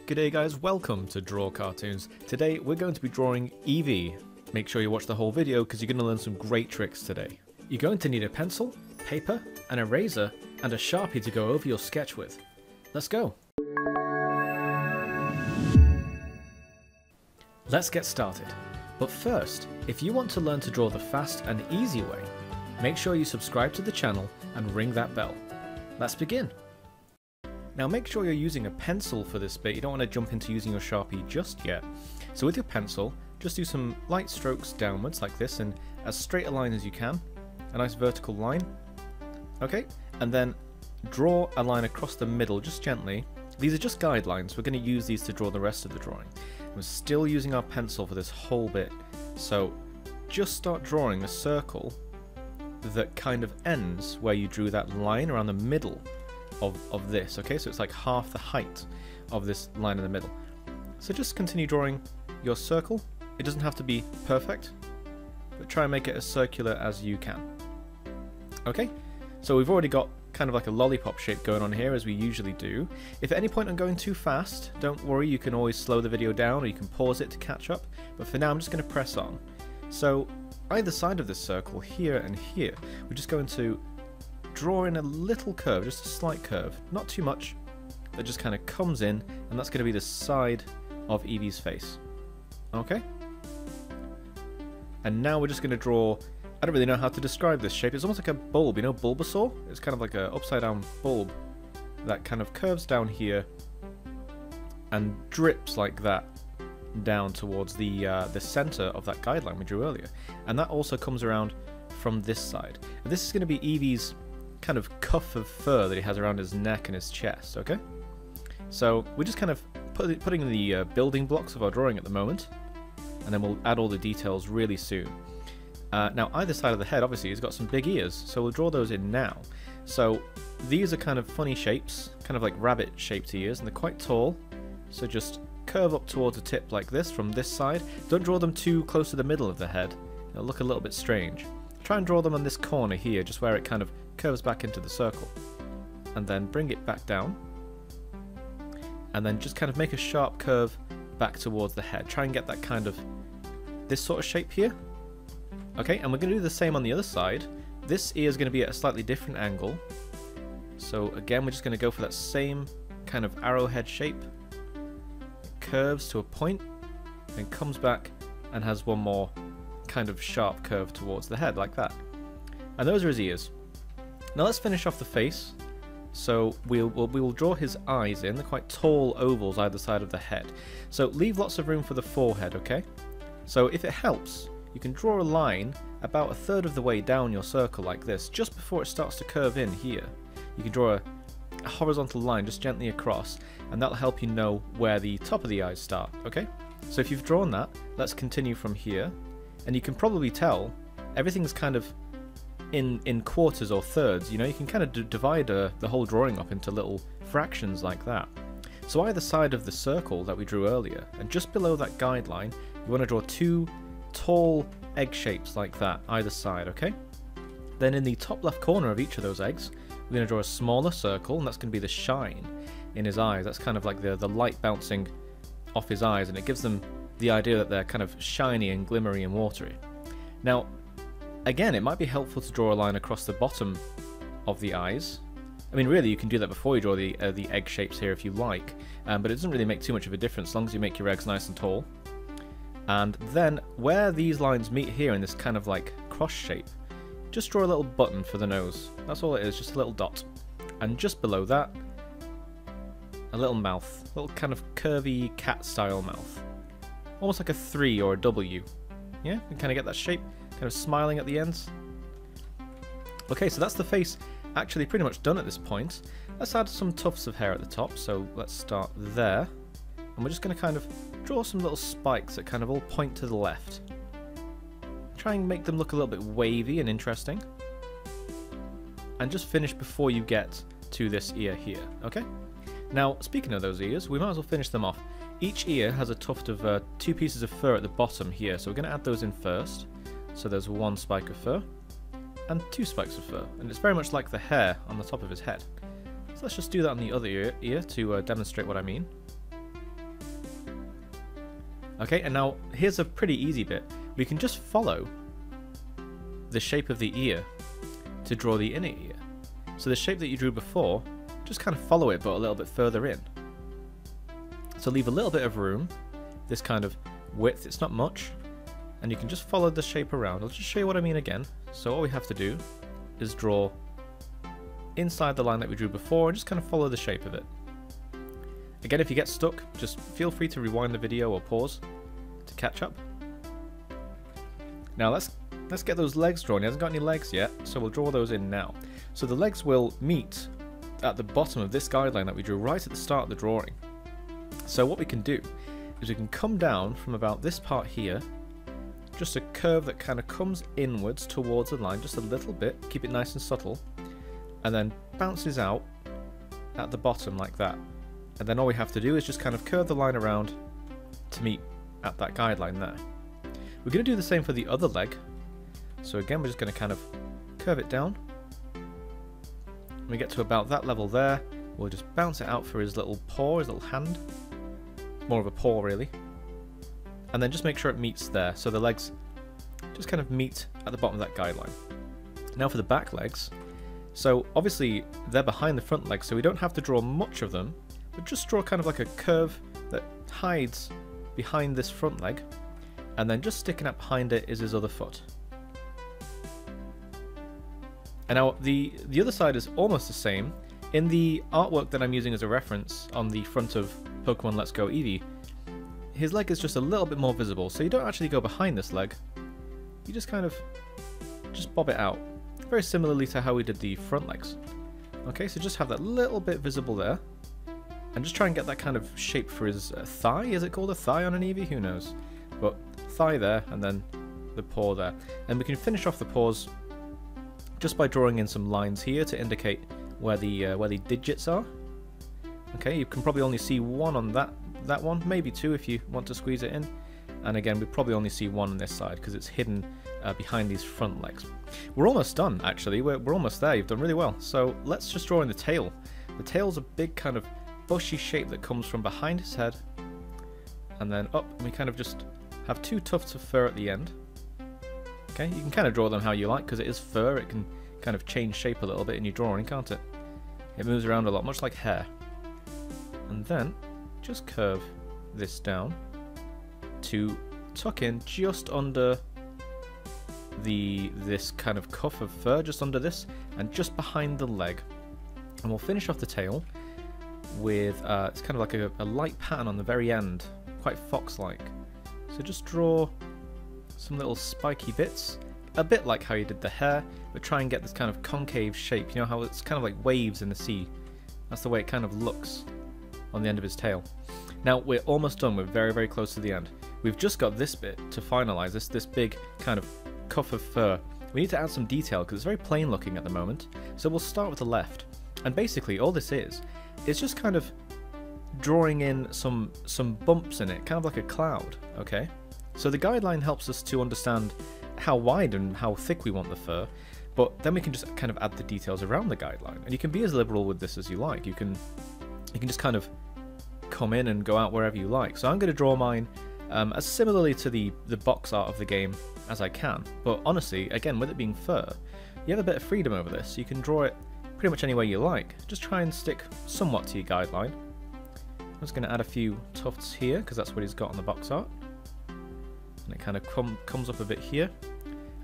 G'day guys, welcome to Draw Cartoons. Today we're going to be drawing Eevee. Make sure you watch the whole video because you're going to learn some great tricks today. You're going to need a pencil, paper, an eraser, and a Sharpie to go over your sketch with. Let's go! Let's get started. But first, if you want to learn to draw the fast and easy way, make sure you subscribe to the channel and ring that bell. Let's begin! Now make sure you're using a pencil for this bit, you don't want to jump into using your Sharpie just yet. So with your pencil, just do some light strokes downwards like this in as straight a line as you can. A nice vertical line. Okay, and then draw a line across the middle just gently. These are just guidelines, we're going to use these to draw the rest of the drawing. We're still using our pencil for this whole bit, so just start drawing a circle that kind of ends where you drew that line around the middle of this, okay? So it's like half the height of this line in the middle. So just continue drawing your circle. It doesn't have to be perfect, but try and make it as circular as you can. Okay, so we've already got kind of like a lollipop shape going on here as we usually do. If at any point I'm going too fast, don't worry, you can always slow the video down or you can pause it to catch up, but for now I'm just going to press on. So either side of this circle, here and here, we're just going to draw in a little curve, just a slight curve, not too much, that just kind of comes in, and that's going to be the side of Eevee's face. Okay? And now we're just going to draw, I don't really know how to describe this shape, it's almost like a bulb, you know, Bulbasaur? It's kind of like an upside down bulb that kind of curves down here and drips like that down towards the center of that guideline we drew earlier. And that also comes around from this side. And this is going to be Eevee's kind of cuff of fur that he has around his neck and his chest, okay? So we're just kind of putting the building blocks of our drawing at the moment, and then we'll add all the details really soon. Now either side of the head, obviously, he's got some big ears, so we'll draw those in now. So these are kind of funny shapes, kind of like rabbit-shaped ears, and they're quite tall, so just curve up towards the tip like this from this side. Don't draw them too close to the middle of the head, it'll look a little bit strange. Try and draw them on this corner here, just where it kind of curves back into the circle. And then bring it back down. And then just kind of make a sharp curve back towards the head. Try and get that kind of, this sort of shape here. Okay, and we're going to do the same on the other side. This ear is going to be at a slightly different angle. So again, we're just going to go for that same kind of arrowhead shape. It curves to a point, then comes back and has one more kind of sharp curve towards the head, like that. And those are his ears. Now let's finish off the face. So we will draw his eyes in. They're quite tall ovals either side of the head. So leave lots of room for the forehead, okay? So if it helps, you can draw a line about a third of the way down your circle like this, just before it starts to curve in here. You can draw a horizontal line just gently across, and that'll help you know where the top of the eyes start, okay? So if you've drawn that, let's continue from here. And you can probably tell everything's kind of in quarters or thirds, you know, you can kind of divide the whole drawing up into little fractions like that. So either side of the circle that we drew earlier, and just below that guideline, you want to draw two tall egg shapes like that, either side, okay? Then in the top left corner of each of those eggs, we're going to draw a smaller circle, and that's going to be the shine in his eyes. That's kind of like the light bouncing off his eyes, and it gives them the idea that they're kind of shiny and glimmery and watery. Now, again, it might be helpful to draw a line across the bottom of the eyes. I mean, really, you can do that before you draw the egg shapes here if you like, but it doesn't really make too much of a difference as long as you make your eggs nice and tall. And then, where these lines meet here in this kind of like cross shape, just draw a little button for the nose. That's all it is, just a little dot. And just below that, a little mouth, a little kind of curvy cat-style mouth. Almost like a 3 or a W. Yeah, you can kind of get that shape, kind of smiling at the ends. Okay, so that's the face actually pretty much done at this point. Let's add some tufts of hair at the top, so let's start there. And we're just going to kind of draw some little spikes that kind of all point to the left. Try and make them look a little bit wavy and interesting. And just finish before you get to this ear here, okay? Now, speaking of those ears, we might as well finish them off. Each ear has a tuft of 2 pieces of fur at the bottom here, so we're going to add those in first. So there's 1 spike of fur and 2 spikes of fur, and it's very much like the hair on the top of his head. So let's just do that on the other ear to demonstrate what I mean. Okay, and now here's a pretty easy bit. We can just follow the shape of the ear to draw the inner ear. So the shape that you drew before, just kind of follow it but a little bit further in. So leave a little bit of room, this kind of width, it's not much, and you can just follow the shape around. I'll just show you what I mean again. So all we have to do is draw inside the line that we drew before and just kind of follow the shape of it. Again, if you get stuck, just feel free to rewind the video or pause to catch up. Now let's get those legs drawn. He hasn't got any legs yet, so we'll draw those in now. So the legs will meet at the bottom of this guideline that we drew right at the start of the drawing. So what we can do is we can come down from about this part here, just a curve that kind of comes inwards towards the line just a little bit, keep it nice and subtle, and then bounces out at the bottom like that. And then all we have to do is just kind of curve the line around to meet at that guideline there. We're going to do the same for the other leg. So again, we're just going to kind of curve it down. When we get to about that level there, we'll just bounce it out for his little paw, his little hand. More of a paw really. And then just make sure it meets there. So the legs just kind of meet at the bottom of that guideline. Now for the back legs. So obviously they're behind the front legs, so we don't have to draw much of them. But just draw kind of like a curve that hides behind this front leg, and then just sticking up behind it is his other foot. And now the other side is almost the same. In the artwork that I'm using as a reference on the front of Pokemon Let's Go Eevee, his leg is just a little bit more visible, so you don't actually go behind this leg, you just kind of just bob it out, very similarly to how we did the front legs. Okay, so just have that little bit visible there. And just try and get that kind of shape for his thigh. Is it called a thigh on an Eevee? Who knows? But thigh there, and then the paw there. And we can finish off the paws just by drawing in some lines here to indicate where the digits are. Okay, you can probably only see one on that one, maybe two if you want to squeeze it in. And again, we probably only see one on this side because it's hidden behind these front legs. We're almost done, actually. We're almost there. You've done really well. So let's just draw in the tail. The tail's a big kind of bushy shape that comes from behind his head and then up, and we kind of just have two tufts of fur at the end. Okay, you can kind of draw them how you like because it is fur. It can kind of change shape a little bit in your drawing, can't it? It moves around a lot, much like hair. And then just curve this down to tuck in just under this kind of cuff of fur, just under this and just behind the leg. And we'll finish off the tail with it's kind of like a light pattern on the very end, quite fox-like. So just draw some little spiky bits, a bit like how you did the hair, but try and get this kind of concave shape. You know how it's kind of like waves in the sea? That's the way it kind of looks on the end of his tail. Now we're almost done. We're very, very close to the end. We've just got this bit to finalize, this big kind of cuff of fur. We need to add some detail because it's very plain looking at the moment. So we'll start with the left. And basically all this is just kind of drawing in some bumps in it, kind of like a cloud, okay? So the guideline helps us to understand how wide and how thick we want the fur, but then we can just kind of add the details around the guideline. And you can be as liberal with this as you like. You can just kind of come in and go out wherever you like. So I'm going to draw mine as similarly to the box art of the game as I can. But honestly, again, with it being fur, you have a bit of freedom over this. You can draw it pretty much any way you like. Just try and stick somewhat to your guideline. I'm just going to add a few tufts here because that's what he's got on the box art. And it kind of comes up a bit here.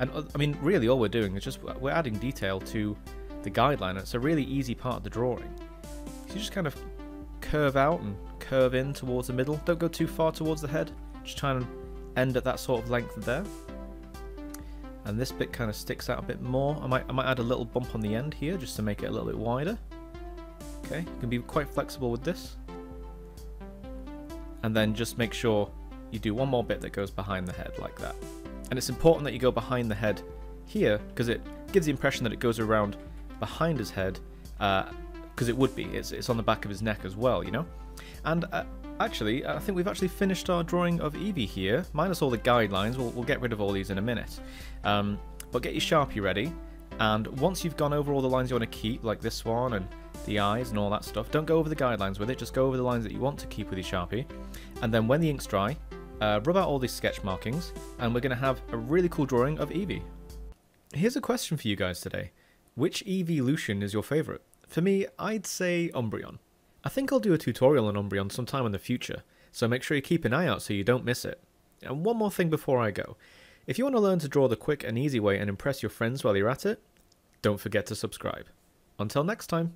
And I mean, really all we're doing is just we're adding detail to the guideline. It's a really easy part of the drawing. So you just kind of curve out and curve in towards the middle. Don't go too far towards the head. Just try and end at that sort of length there. And this bit kind of sticks out a bit more. I might add a little bump on the end here just to make it a little bit wider. Okay, you can be quite flexible with this. And then just make sure you do one more bit that goes behind the head like that. And it's important that you go behind the head here because it gives the impression that it goes around behind his head, because it would be. It's on the back of his neck as well, you know? And actually, I think we've actually finished our drawing of Eevee here, minus all the guidelines. We'll get rid of all these in a minute. But get your Sharpie ready, and once you've gone over all the lines you want to keep, like this one and the eyes and all that stuff, don't go over the guidelines with it, just go over the lines that you want to keep with your Sharpie. And then when the ink's dry, rub out all these sketch markings, and we're going to have a really cool drawing of Eevee. Here's a question for you guys today. Which eeveelution is your favourite? For me, I'd say Umbreon. I think I'll do a tutorial on Umbreon sometime in the future, so make sure you keep an eye out so you don't miss it. And one more thing before I go. If you want to learn to draw the quick and easy way and impress your friends while you're at it, don't forget to subscribe. Until next time.